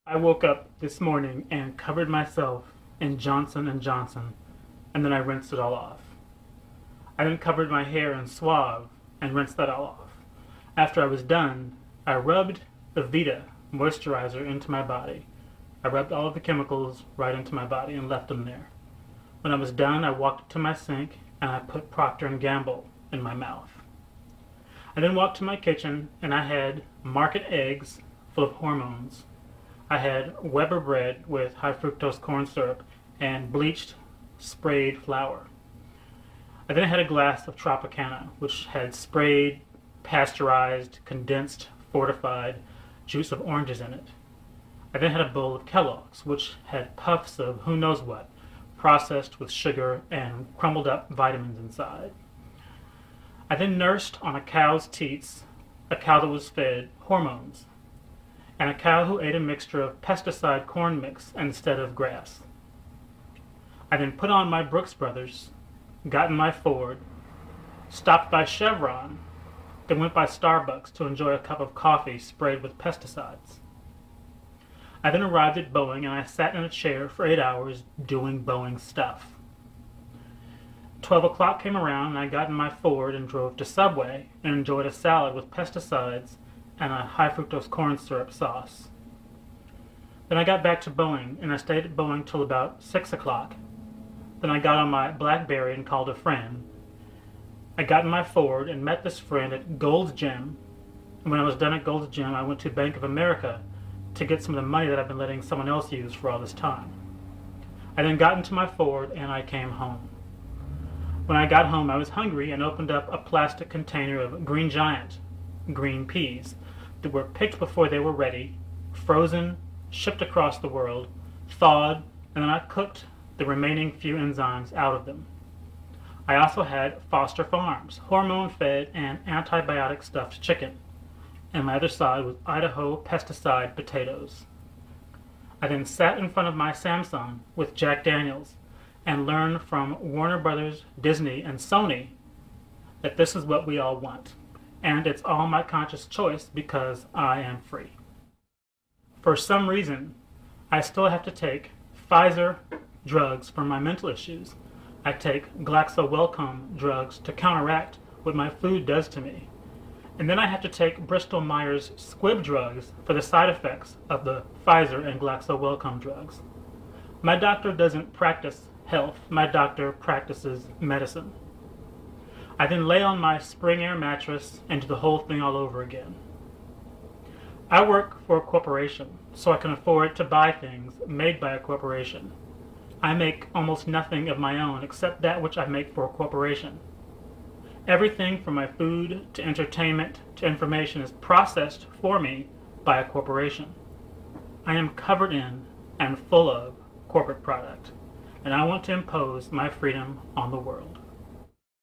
I woke up this morning and covered myself in Johnson & Johnson, and then I rinsed it all off. I then covered my hair in Suave and rinsed that all off. After I was done, I rubbed the Vita moisturizer into my body. I rubbed all of the chemicals right into my body and left them there. When I was done, I walked to my sink and I put Procter & Gamble in my mouth. I then walked to my kitchen and I had market eggs full of hormones. I had Weber bread with high fructose corn syrup and bleached sprayed flour. I then had a glass of Tropicana, which had sprayed, pasteurized, condensed, fortified juice of oranges in it. I then had a bowl of Kellogg's, which had puffs of who knows what, processed with sugar and crumbled up vitamins inside. I then nursed on a cow's teats, a cow that was fed hormones, and a cow who ate a mixture of pesticide corn mix instead of grass. I then put on my Brooks Brothers, got in my Ford, stopped by Chevron, then went by Starbucks to enjoy a cup of coffee sprayed with pesticides. I then arrived at Boeing and I sat in a chair for 8 hours doing Boeing stuff. 12 o'clock came around and I got in my Ford and drove to Subway and enjoyed a salad with pesticides and a high fructose corn syrup sauce. Then I got back to Boeing and I stayed at Boeing till about 6 o'clock. Then I got on my BlackBerry and called a friend. I got in my Ford and met this friend at Gold's Gym. And when I was done at Gold's Gym, I went to Bank of America to get some of the money that I've been letting someone else use for all this time. I then got into my Ford and I came home. When I got home, I was hungry and opened up a plastic container of Green Giant green peas that were picked before they were ready, frozen, shipped across the world, thawed, and then I cooked the remaining few enzymes out of them. I also had Foster Farms, hormone-fed and antibiotic-stuffed chicken, and my other side was Idaho pesticide potatoes. I then sat in front of my Samsung with Jack Daniels and learned from Warner Brothers, Disney, and Sony that this is what we all want, and it's all my conscious choice because I am free. For some reason, I still have to take Pfizer drugs for my mental issues. I take Glaxo-Wellcome drugs to counteract what my food does to me. And then I have to take Bristol-Myers Squibb drugs for the side effects of the Pfizer and Glaxo-Wellcome drugs. My doctor doesn't practice health. My doctor practices medicine. I then lay on my spring air mattress and do the whole thing all over again. I work for a corporation, so I can afford to buy things made by a corporation. I make almost nothing of my own except that which I make for a corporation. Everything from my food to entertainment to information is processed for me by a corporation. I am covered in and full of corporate product, and I want to impose my freedom on the world.